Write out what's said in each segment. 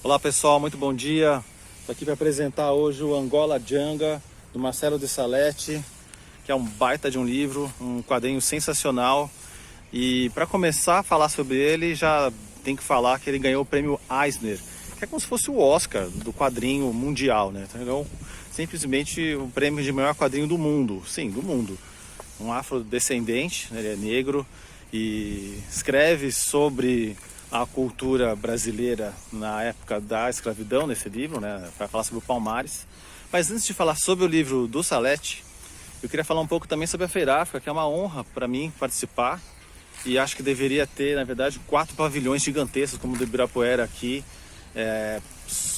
Olá pessoal, muito bom dia. Estou aqui para apresentar hoje o Angola Janga, do Marcelo de Salete, que é um baita de um livro, um quadrinho sensacional. E para começar a falar sobre ele, já tem que falar que ele ganhou o prêmio Eisner, que é como se fosse o Oscar do quadrinho mundial, né? Então, simplesmente o prêmio de maior quadrinho do mundo, sim, do mundo. Um afrodescendente, ele é negro e escreve sobre a cultura brasileira na época da escravidão nesse livro, né? Vai falar sobre o Palmares. Mas antes de falar sobre o livro do Salete, eu queria falar um pouco também sobre a Feira África, que é uma honra para mim participar. E acho que deveria ter, na verdade, 4 pavilhões gigantescos, como o do Ibirapuera aqui,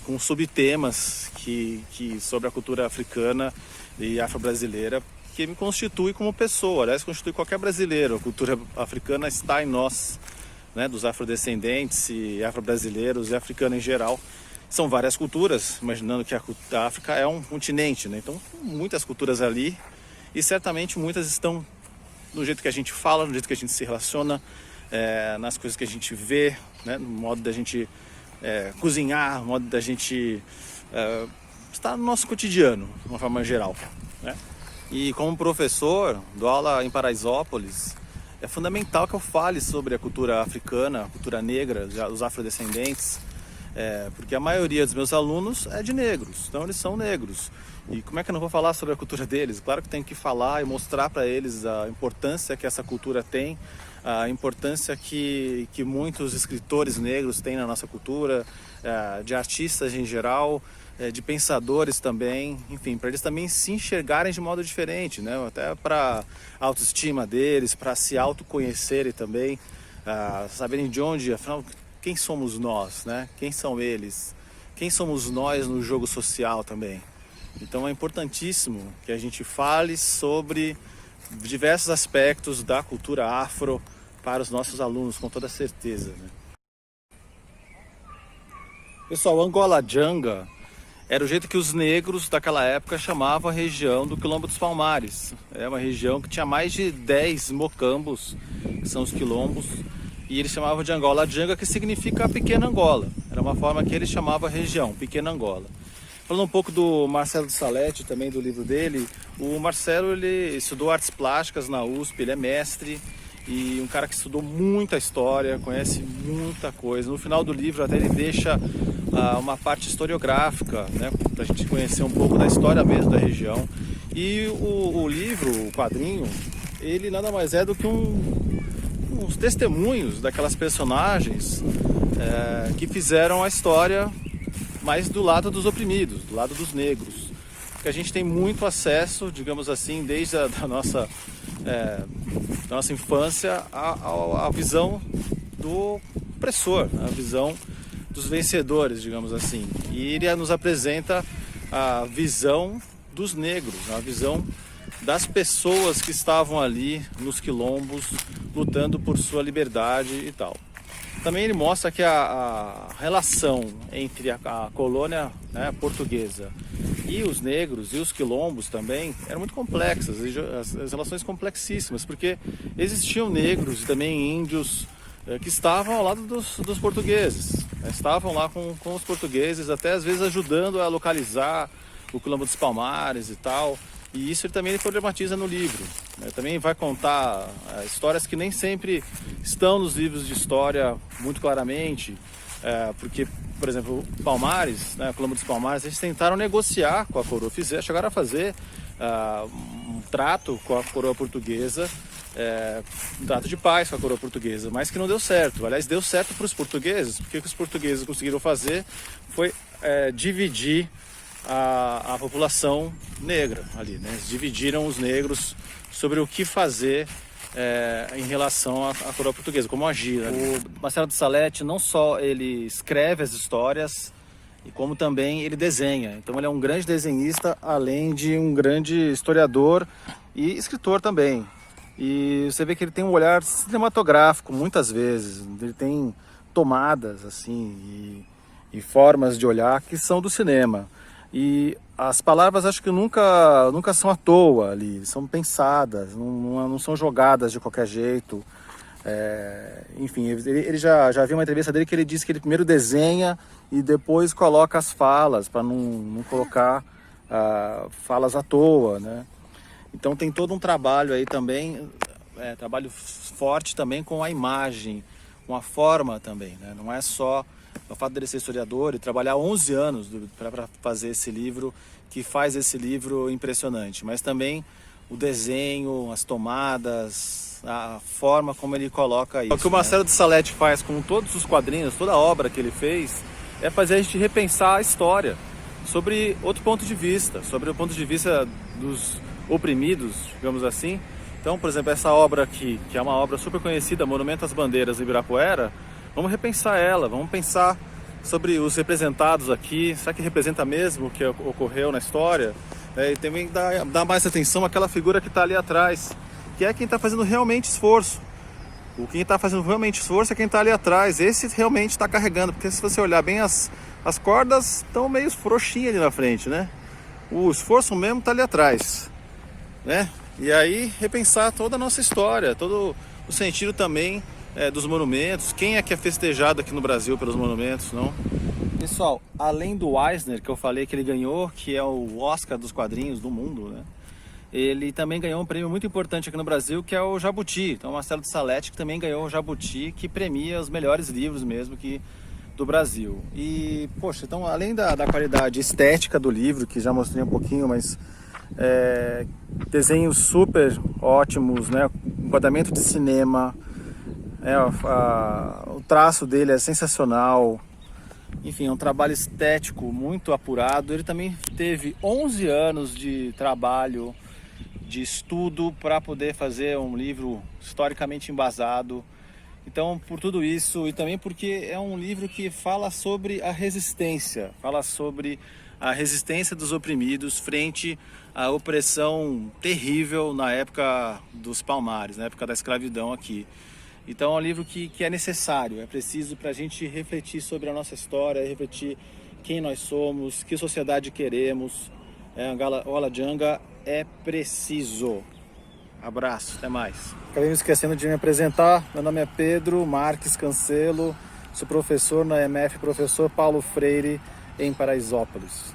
com subtemas sobre a cultura africana e afro-brasileira, que me constitui como pessoa, aliás, constitui qualquer brasileiro. A cultura africana está em nós, né, dos afrodescendentes e afro-brasileiros e africanos em geral. São várias culturas, imaginando que a África é um continente, né? Então, muitas culturas ali e certamente muitas estão no jeito que a gente fala, no jeito que a gente se relaciona, nas coisas que a gente vê, né? No modo da gente cozinhar, no modo da gente estar no nosso cotidiano, de uma forma geral, né? E como professor, dou aula em Paraisópolis, é fundamental que eu fale sobre a cultura africana, a cultura negra, os afrodescendentes, porque a maioria dos meus alunos é de negros, então eles são negros. E como é que eu não vou falar sobre a cultura deles? Claro que tenho que falar e mostrar para eles a importância que essa cultura tem, a importância que muitos escritores negros têm na nossa cultura, de artistas em geral, de pensadores também, enfim, para eles também se enxergarem de modo diferente, né? Até para a autoestima deles, para se autoconhecerem também, saberem de onde, afinal, quem somos nós, né? Quem são eles? Quem somos nós no jogo social também? Então é importantíssimo que a gente fale sobre diversos aspectos da cultura afro para os nossos alunos, com toda certeza, né? Pessoal, Angola Janga era o jeito que os negros daquela época chamavam a região do Quilombo dos Palmares. É uma região que tinha mais de 10 mocambos, que são os quilombos, e eles chamavam de Angola Janga, que significa a pequena Angola. Era uma forma que eles chamavam a região, pequena Angola. Falando um pouco do Marcelo de Salete, também do livro dele, o Marcelo ele estudou artes plásticas na USP, ele é mestre e um cara que estudou muita história, conhece muita coisa. No final do livro até ele deixa uma parte historiográfica, né, para a gente conhecer um pouco da história mesmo da região. E o livro, o quadrinho, ele nada mais é do que uns testemunhos daquelas personagens que fizeram a história mais do lado dos oprimidos, do lado dos negros. Porque a gente tem muito acesso, digamos assim, desde da nossa infância, à visão do opressor, a visão dos vencedores, digamos assim. E ele nos apresenta a visão dos negros, a visão das pessoas que estavam ali nos quilombos, lutando por sua liberdade e tal. Também ele mostra que a relação entre a colônia, né, portuguesa e os negros e os quilombos também eram muito complexas, as relações complexíssimas, porque existiam negros e também índios que estavam ao lado dos portugueses, né, estavam lá com os portugueses, até às vezes ajudando a localizar o Quilombo dos Palmares e tal. E isso ele problematiza no livro, né? Também vai contar histórias que nem sempre estão nos livros de história muito claramente, porque, por exemplo, o Palmares, né, o Quilombo dos Palmares, eles tentaram negociar com a coroa, chegaram a fazer um trato com a coroa portuguesa, um trato de paz com a coroa portuguesa, mas que não deu certo. Aliás, deu certo para os portugueses, porque o que os portugueses conseguiram fazer foi dividir a população negra ali, né? Eles dividiram os negros sobre o que fazer em relação à coroa portuguesa, como agir, né? O Marcelo de Salete não só ele escreve as histórias, e como também ele desenha. Então ele é um grande desenhista, além de um grande historiador e escritor também. E você vê que ele tem um olhar cinematográfico muitas vezes, ele tem tomadas assim e formas de olhar que são do cinema. E as palavras acho que nunca são à toa ali, são pensadas, não são jogadas de qualquer jeito. Enfim, ele já viu uma entrevista dele que ele disse que ele primeiro desenha e depois coloca as falas, para não colocar falas à toa, né? Então tem todo um trabalho aí também, trabalho forte também com a imagem, com a forma também, né? Não é só o fato dele ser historiador e trabalhar 11 anos para fazer esse livro, que faz esse livro impressionante, mas também o desenho, as tomadas, a forma como ele coloca isso. O que o Marcelo de Salete faz com todos os quadrinhos, toda a obra que ele fez, é fazer a gente repensar a história sobre outro ponto de vista, sobre o ponto de vista dos oprimidos, digamos assim. Então, por exemplo, essa obra aqui, que é uma obra super conhecida, Monumento às Bandeiras do Ibirapuera, vamos repensar ela, vamos pensar sobre os representados aqui, será que representa mesmo o que ocorreu na história? E também dá mais atenção àquela figura que está ali atrás, que é quem está fazendo realmente esforço. Quem está fazendo realmente esforço é quem está ali atrás, esse realmente está carregando, porque se você olhar bem, as cordas estão meio frouxinhas ali na frente, né? O esforço mesmo está ali atrás, né? E aí repensar toda a nossa história, todo o sentido também dos monumentos, quem é que é festejado aqui no Brasil pelos monumentos, não? Pessoal, além do Eisner, que eu falei que ele ganhou, que é o Oscar dos quadrinhos do mundo, né? Ele também ganhou um prêmio muito importante aqui no Brasil, que é o Jabuti. Então, o Marcelo de Salete, que também ganhou o Jabuti, que premia os melhores livros mesmo do Brasil. E, poxa, então, além da qualidade estética do livro, que já mostrei um pouquinho, mas desenhos super ótimos, né? Enquadramento de cinema, o traço dele é sensacional. Enfim, é um trabalho estético muito apurado. Ele também teve 11 anos de trabalho, de estudo, para poder fazer um livro historicamente embasado. Então, por tudo isso, e também porque é um livro que fala sobre a resistência, fala sobre a resistência dos oprimidos frente à opressão terrível na época dos Palmares, na época da escravidão aqui. Então é um livro que é necessário, é preciso para a gente refletir sobre a nossa história, refletir quem nós somos, que sociedade queremos. Angola Djanga é preciso. Abraço, até mais. Acabei me esquecendo de me apresentar. Meu nome é Pedro Marques Cancelo, sou professor na EMF, professor Paulo Freire, em Paraisópolis.